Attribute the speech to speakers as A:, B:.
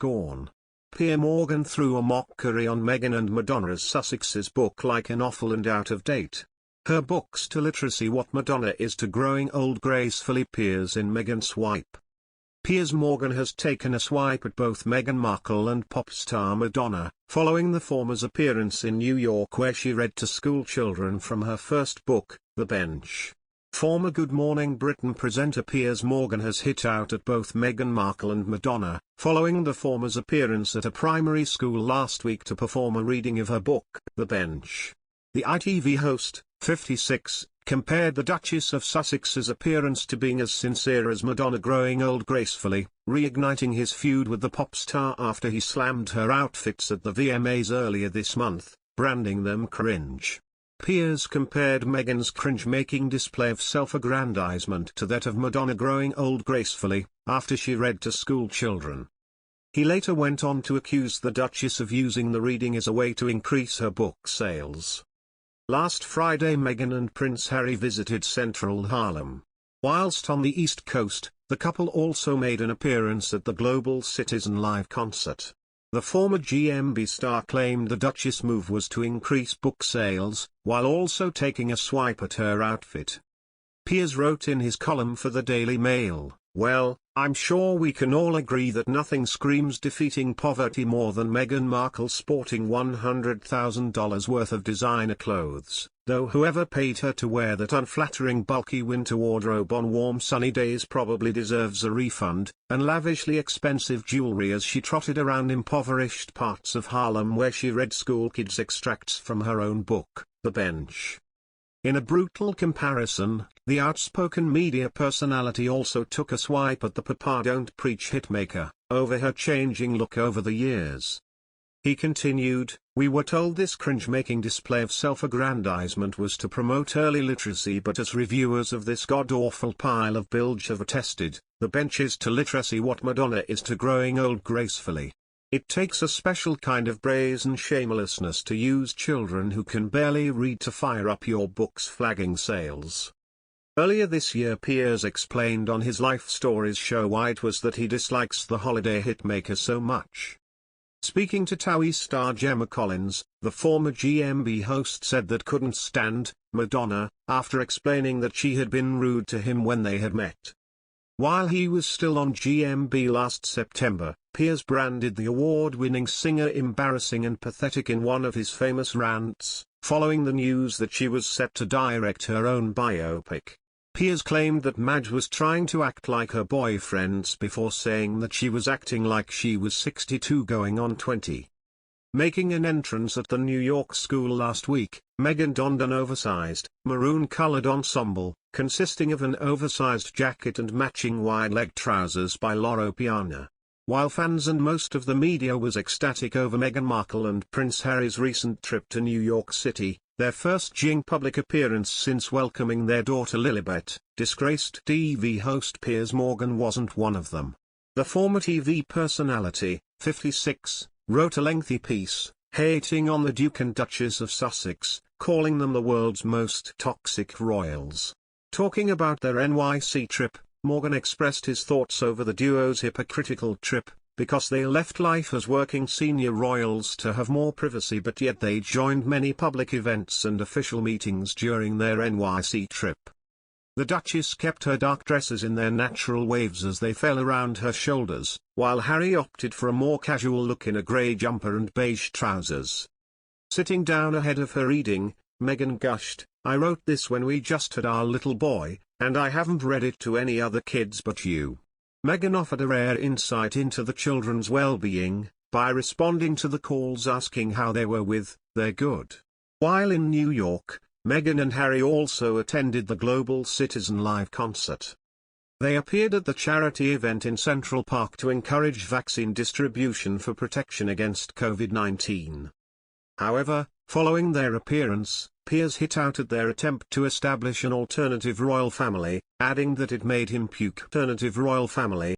A: SCORN. Pier Morgan threw a mockery on Meghan and Madonna's Sussex's book like an awful and out of date. Her book's to literacy what Madonna is to growing old gracefully peers in Meghan's swipe. Piers Morgan has taken a swipe at both Meghan Markle and pop star Madonna, following the former's appearance in New York where she read to school children from her first book, The Bench. Former Good Morning Britain presenter Piers Morgan has hit out at both Meghan Markle and Madonna, following the former's appearance at a primary school last week to perform a reading of her book, The Bench. The ITV host, 56, compared the Duchess of Sussex's appearance to being as sincere as Madonna growing old gracefully, reigniting his feud with the pop star after he slammed her outfits at the VMAs earlier this month, branding them cringe. Piers compared Meghan's cringe-making display of self-aggrandizement to that of Madonna growing old gracefully, after she read to school children. He later went on to accuse the Duchess of using the reading as a way to increase her book sales. Last Friday Meghan and Prince Harry visited central Harlem. Whilst on the East Coast, the couple also made an appearance at the Global Citizen live concert. The former GMB star claimed the Duchess' move was to increase book sales, while also taking a swipe at her outfit. Piers wrote in his column for the Daily Mail, "Well, I'm sure we can all agree that nothing screams defeating poverty more than Meghan Markle sporting $100,000 worth of designer clothes, though whoever paid her to wear that unflattering bulky winter wardrobe on warm sunny days probably deserves a refund," and lavishly expensive jewelry as she trotted around impoverished parts of Harlem where she read school kids extracts from her own book, The Bench. In a brutal comparison, the outspoken media personality also took a swipe at the Papa Don't Preach hitmaker, over her changing look over the years. He continued, "We were told this cringe-making display of self-aggrandizement was to promote early literacy, but as reviewers of this god-awful pile of bilge have attested, The Bench is to literacy what Madonna is to growing old gracefully. It takes a special kind of brazen shamelessness to use children who can barely read to fire up your book's flagging sales." Earlier this year Piers explained on his Life Stories show why it was that he dislikes the holiday hitmaker so much. Speaking to TOWIE star Gemma Collins, the former GMB host said that couldn't stand Madonna, after explaining that she had been rude to him when they had met. While he was still on GMB last September, Piers branded the award-winning singer embarrassing and pathetic in one of his famous rants, following the news that she was set to direct her own biopic. Piers claimed that Madge was trying to act like her boyfriends before saying that she was acting like she was 62 going on 20. Making an entrance at the New York school last week, Meghan donned an oversized, maroon-colored ensemble, consisting of an oversized jacket and matching wide-leg trousers by Loro Piana. While fans and most of the media was ecstatic over Meghan Markle and Prince Harry's recent trip to New York City, their first public appearance since welcoming their daughter Lilibet, disgraced TV host Piers Morgan wasn't one of them. The former TV personality, 56, wrote a lengthy piece, hating on the Duke and Duchess of Sussex, calling them the world's most toxic royals. Talking about their NYC trip, Morgan expressed his thoughts over the duo's hypocritical trip, because they left life as working senior royals to have more privacy, but yet they joined many public events and official meetings during their NYC trip. The Duchess kept her dark dresses in their natural waves as they fell around her shoulders, while Harry opted for a more casual look in a grey jumper and beige trousers. Sitting down ahead of her reading, Meghan gushed, "I wrote this when we just had our little boy, and I haven't read it to any other kids but you." Meghan offered a rare insight into the children's well-being, by responding to the calls asking how they were with their good. While in New York, Meghan and Harry also attended the Global Citizen live concert. They appeared at the charity event in Central Park to encourage vaccine distribution for protection against COVID-19. However, following their appearance, Piers hit out at their attempt to establish an alternative royal family, adding that it made him puke. Alternative royal family.